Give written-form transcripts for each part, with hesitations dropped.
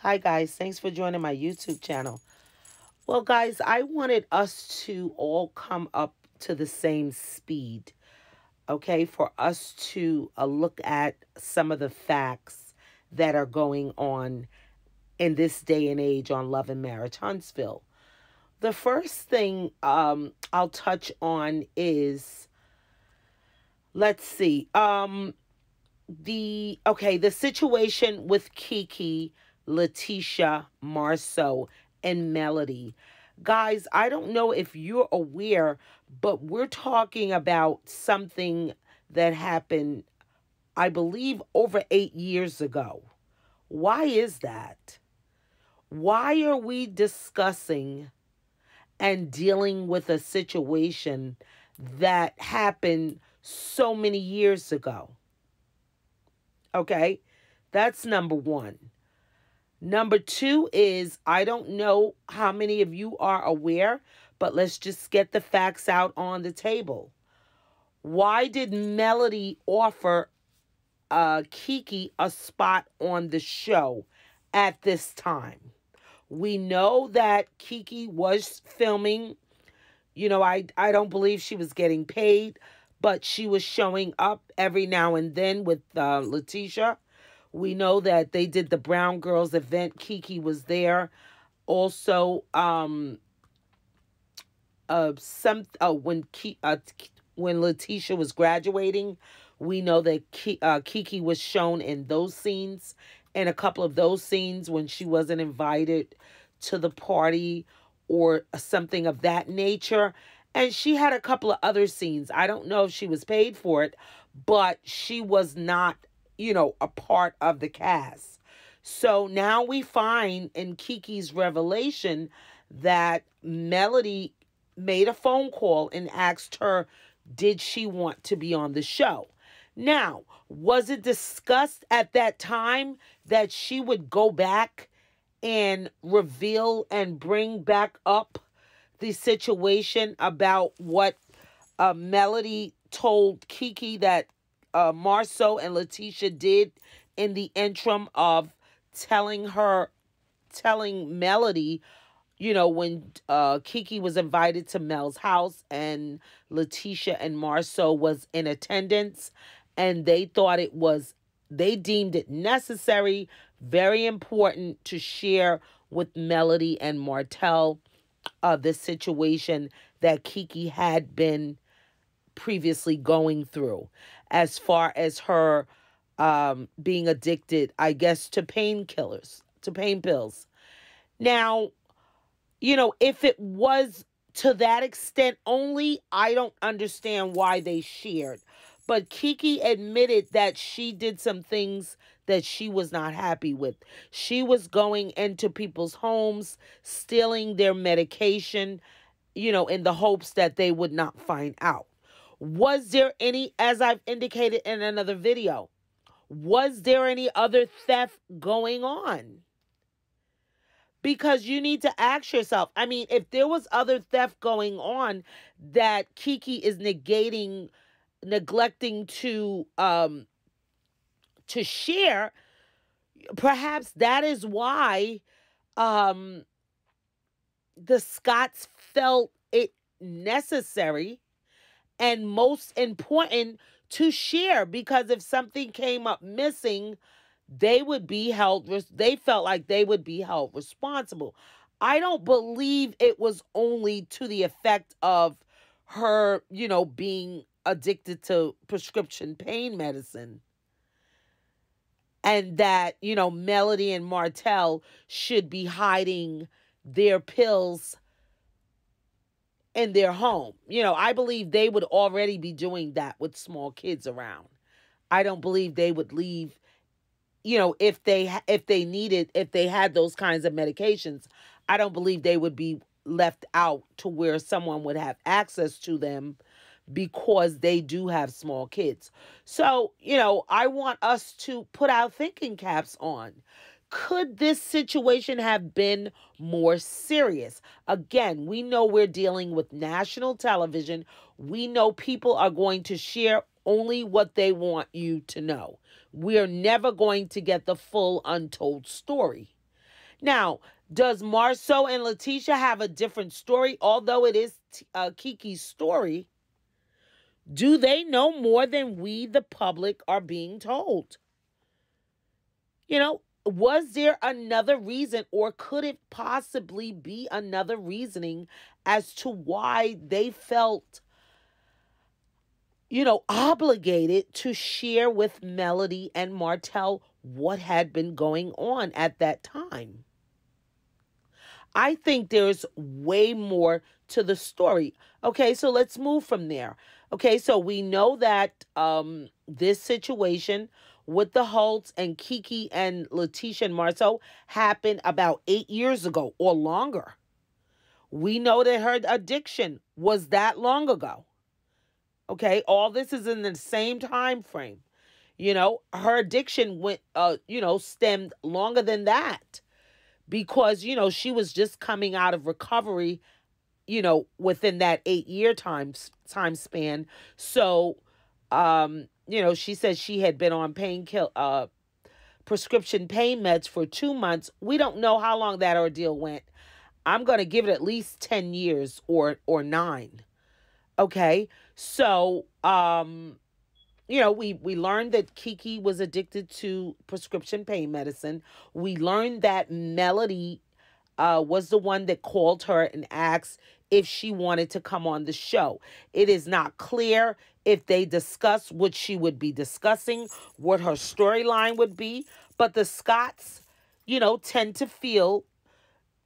Hi, guys. Thanks for joining my YouTube channel. Well, guys, I wanted us to all come up to the same speed, okay, for us to look at some of the facts that are going on in this day and age on Love and Marriage Huntsville. The first thing I'll touch on is, let's see, the situation with Kiki, Letitia, Marceau, and Melody. Guys, I don't know if you're aware, but we're talking about something that happened, I believe, over 8 years ago. Why is that? Why are we discussing and dealing with a situation that happened so many years ago? Okay, that's number one. Number two is, I don't know how many of you are aware, but let's just get the facts out on the table. Why did Melody offer Kiki a spot on the show at this time? We know that Kiki was filming. I don't believe she was getting paid, but she was showing up every now and then with Letitia. We know that they did the Brown Girls event. Kiki was there. Also, when Letitia was graduating, we know that Kiki was shown in those scenes, and a couple of those scenes when she wasn't invited to the party or something of that nature. And she had a couple of other scenes. I don't know if she was paid for it, but she was not, a part of the cast. So now we find in Kiki's revelation that Melody made a phone call and asked her, did she want to be on the show? Now, was it discussed at that time that she would go back and reveal and bring back up the situation about what Melody told Kiki that Marceau and Letitia did in the interim of telling Melody, when Kiki was invited to Mel's house and Letitia and Marceau was in attendance, and they deemed it necessary, very important to share with Melody and Martell the situation that Kiki had been previously going through, as far as her being addicted, I guess, to painkillers, to pain pills. Now, if it was to that extent only, I don't understand why they shared. But Kiki admitted that she did some things that she was not happy with. She was going into people's homes, stealing their medication, in the hopes that they would not find out. Was there any, as I've indicated in another video, was there any other theft going on? Because you need to ask yourself, I mean, if there was other theft going on that Kiki is neglecting to share, perhaps that is why the Scotts felt it necessary and most important to share, because if something came up missing, they felt like they would be held responsible. I don't believe it was only to the effect of her, being addicted to prescription pain medicine, and that, Melody and Martell should be hiding their pills in their home. I believe they would already be doing that with small kids around. I don't believe they would leave, if they had those kinds of medications. I don't believe they would be left out to where someone would have access to them, because they do have small kids. So, I want us to put our thinking caps on. Could this situation have been more serious? Again, we know we're dealing with national television. We know people are going to share only what they want you to know. We're never going to get the full untold story. Now, does Marceau and Letitia have a different story? Although it is Kiki's story, do they know more than we, the public, are being told? Was there another reason, or could it possibly be another reasoning as to why they felt, obligated to share with Melody and Martell what had been going on at that time? I think there's way more to the story. Okay, so let's move from there. Okay, so we know that this situation with the Holtz and Kiki and Letitia and Marceau happened about 8 years ago or longer. We know that her addiction was that long ago. Okay, all this is in the same time frame. Her addiction went, stemmed longer than that because, she was just coming out of recovery, within that 8 year time span. So, she said she had been on prescription pain meds for 2 months. We don't know how long that ordeal went. I'm going to give it at least 10 years or 9. Okay. So, we learned that Kiki was addicted to prescription pain medicine. We learned that Melody was the one that called her and asked if she wanted to come on the show. It is not clear if they discussed what she would be discussing, what her storyline would be. But the Scotts, tend to feel,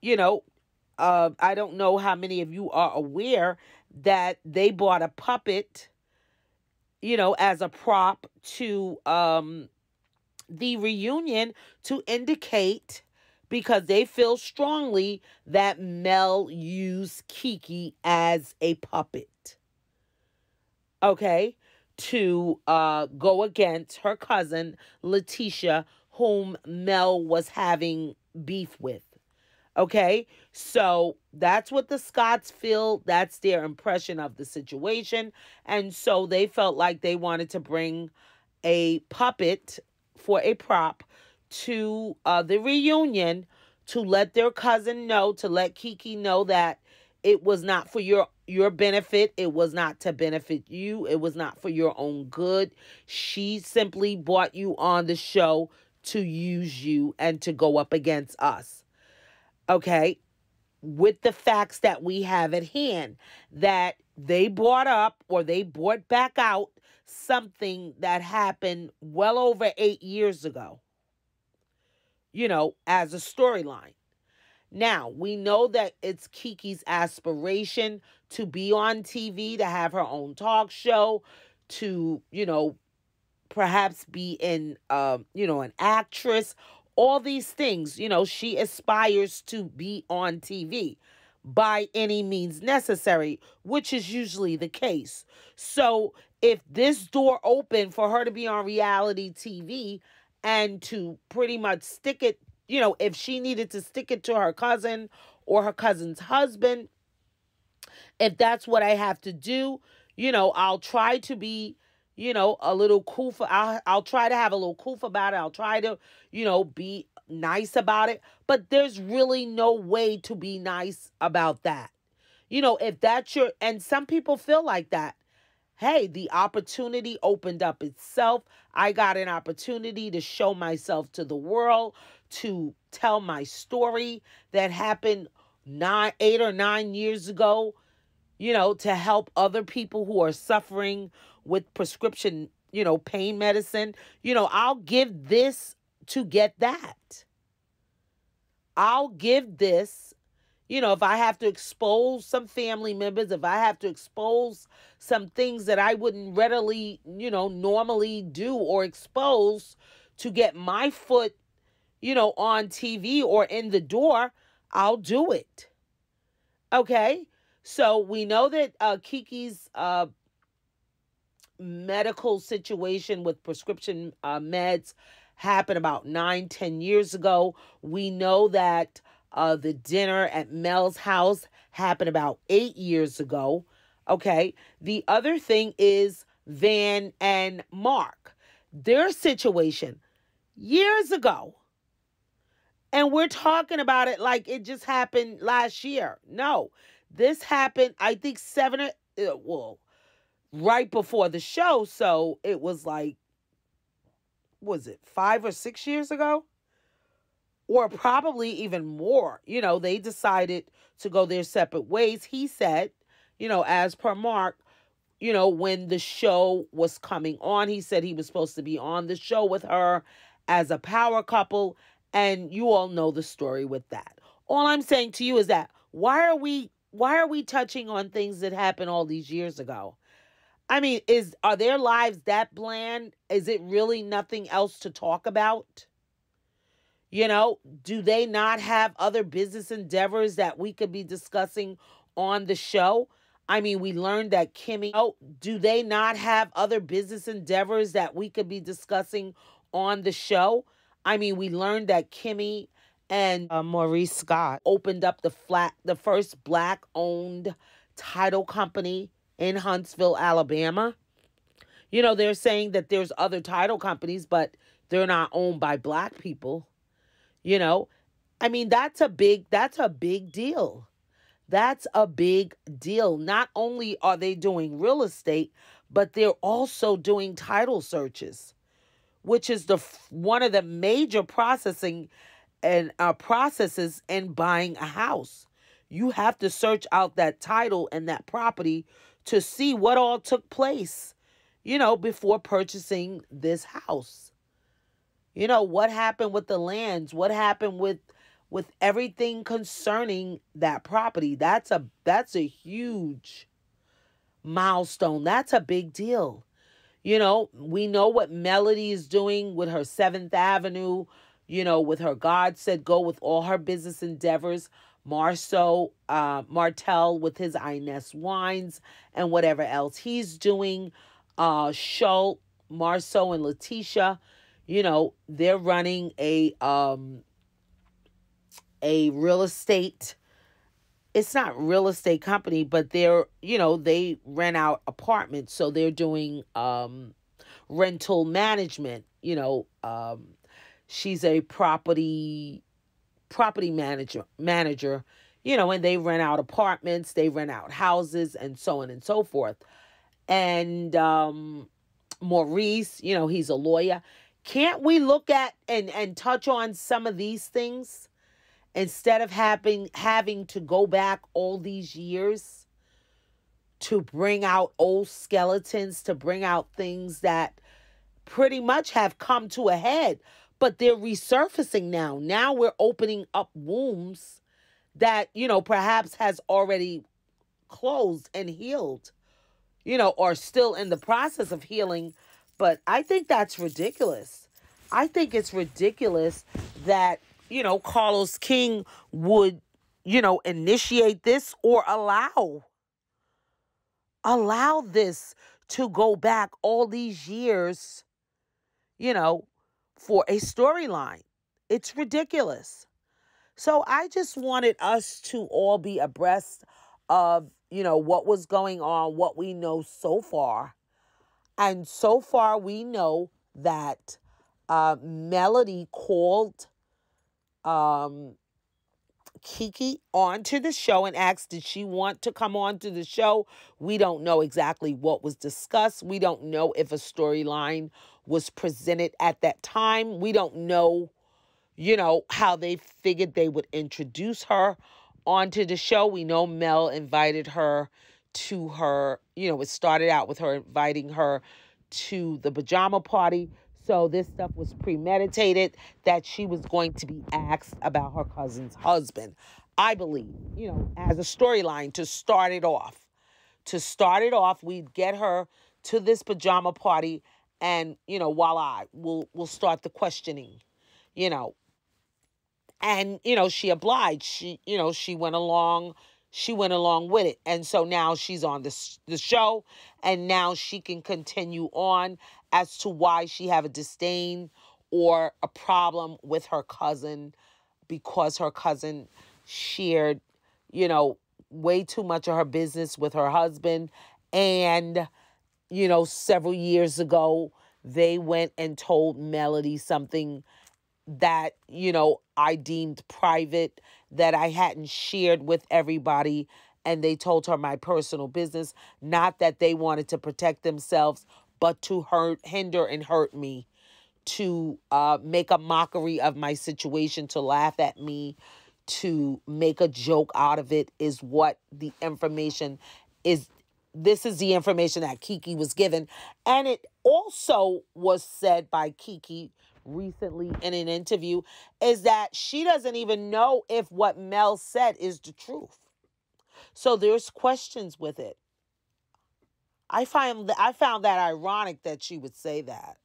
I don't know how many of you are aware that they bought a puppet, as a prop to the reunion to indicate, because they feel strongly that Mel used Kiki as a puppet. Okay? To go against her cousin, Letitia, whom Mel was having beef with. Okay, so that's what the Scotts feel. That's their impression of the situation. And so they felt like they wanted to bring a puppet for a prop to the reunion to let their cousin know, to let Kiki know that it was not for your benefit. It was not to benefit you. It was not for your own good. She simply brought you on the show to use you and to go up against us. Okay, with the facts that we have at hand, that they brought up or they brought back out something that happened well over 8 years ago, as a storyline. Now, we know that it's Kiki's aspiration to be on TV, to have her own talk show, to, perhaps be in, an actress. All these things, she aspires to be on TV by any means necessary, which is usually the case. So if this door opened for her to be on reality TV and to pretty much stick it, if she needed to stick it to her cousin or her cousin's husband, if that's what I have to do, I'll try to be, a little cool I'll try to have a little coof about it. I'll try to, be nice about it. But there's really no way to be nice about that. If that's and some people feel like that. Hey, the opportunity opened up itself. I got an opportunity to show myself to the world, to tell my story that happened 8 or 9 years ago, to help other people who are suffering with prescription, pain medicine. I'll give this to get that. I'll give this, if I have to expose some family members, if I have to expose some things that I wouldn't readily, normally do or expose to get my foot, on TV or in the door, I'll do it. Okay? So we know that Kiki's medical situation with prescription meds happened about 9-10 years ago. We know that the dinner at Mel's house happened about 8 years ago. Okay. The other thing is Van and Mark. Their situation years ago. And we're talking about it like it just happened last year. No, this happened, I think, well, right before the show. So it was like, was it 5 or 6 years ago? Or probably even more. They decided to go their separate ways. He said, as per Mark, when the show was coming on, he said he was supposed to be on the show with her as a power couple. And you all know the story with that. All I'm saying to you is that why are we touching on things that happened all these years ago? I mean, are their lives that bland? Is it really nothing else to talk about? Do they not have other business endeavors that we could be discussing on the show? I mean, we learned that Kimmy, do they not have other business endeavors that we could be discussing on the show? I mean, we learned that Kimmy and Maurice Scott opened up the first black owned title company in Huntsville, Alabama. They're saying that there's other title companies, but they're not owned by black people. You know, I mean, that's a big deal. That's a big deal. Not only are they doing real estate, but they're also doing title searches, which is one of the major processing and processes in buying a house. You have to search out that title and that property to see what all took place, before purchasing this house. What happened with the lands, what happened with everything concerning that property. That's a huge milestone. That's a big deal. We know what Melody is doing with her 7th Avenue, with her God Said Go with all her business endeavors. Martell with his Inez Wines and whatever else he's doing. Schultz, Marceau, and Letitia, they're running a real estate. It's not real estate company, but they rent out apartments. So they're doing rental management. She's a property manager, and they rent out apartments, they rent out houses, and so on and so forth. And Maurice, he's a lawyer. Can't we look at and touch on some of these things instead of having to go back all these years to bring out old skeletons, to bring out things that pretty much have come to a head, but they're resurfacing now. Now we're opening up wombs that, perhaps has already closed and healed, or still in the process of healing. But I think that's ridiculous. I think it's ridiculous that, Carlos King would, initiate this or allow this to go back all these years, for a storyline. It's ridiculous. So I just wanted us to all be abreast of, what was going on, what we know so far. And so far we know that Melody called Kiki onto the show and asked, did she want to come on to the show? We don't know exactly what was discussed. We don't know if a storyline was presented at that time. We don't know, how they figured they would introduce her onto the show. We know Mel invited her to her, it started out with her inviting her to the pajama party. So this stuff was premeditated, that she was going to be asked about her cousin's husband. I believe, as a storyline to start it off. To start it off, we'd get her to this pajama party and, voila, we'll start the questioning, And, she obliged. She went along. She went along with it. And so now she's on the show, and now she can continue on as to why she have a disdain or a problem with her cousin, because her cousin shared, way too much of her business with her husband. And, several years ago, they went and told Melody something that, I deemed private, that I hadn't shared with everybody. And they told her my personal business, not that they wanted to protect themselves, but to hinder and hurt me, to make a mockery of my situation, to laugh at me, to make a joke out of it, is what the information is. This is the information that Kiki was given. And it also was said by Kiki recently in an interview, is that she doesn't even know if what Mel said is the truth. So there's questions with it. I found that ironic that she would say that.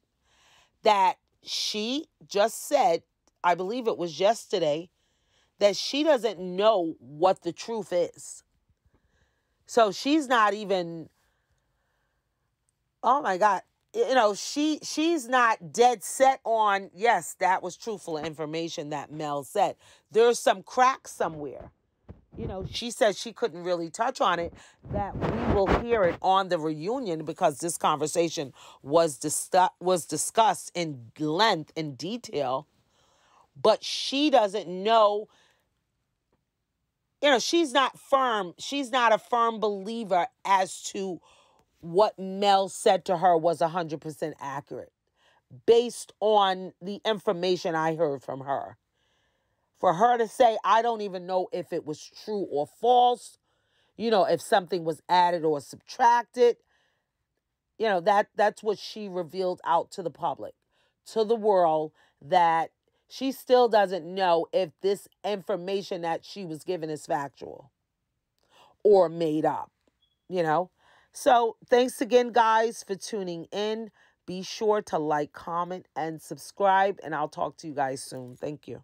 That she just said, I believe it was yesterday, that she doesn't know what the truth is. So she's not even, oh my God, she's not dead set on, yes, that was truthful information that Mel said. There's some crack somewhere. She said she couldn't really touch on it, that we will hear it on the reunion, because this conversation was discussed in length, in detail. But she doesn't know, she's not firm. She's not a firm believer as to what Mel said to her was 100% accurate, based on the information I heard from her. For her to say, I don't even know if it was true or false, if something was added or subtracted, that's what she revealed out to the public, to the world, that she still doesn't know if this information that she was given is factual or made up, So thanks again, guys, for tuning in. Be sure to like, comment, and subscribe, and I'll talk to you guys soon. Thank you.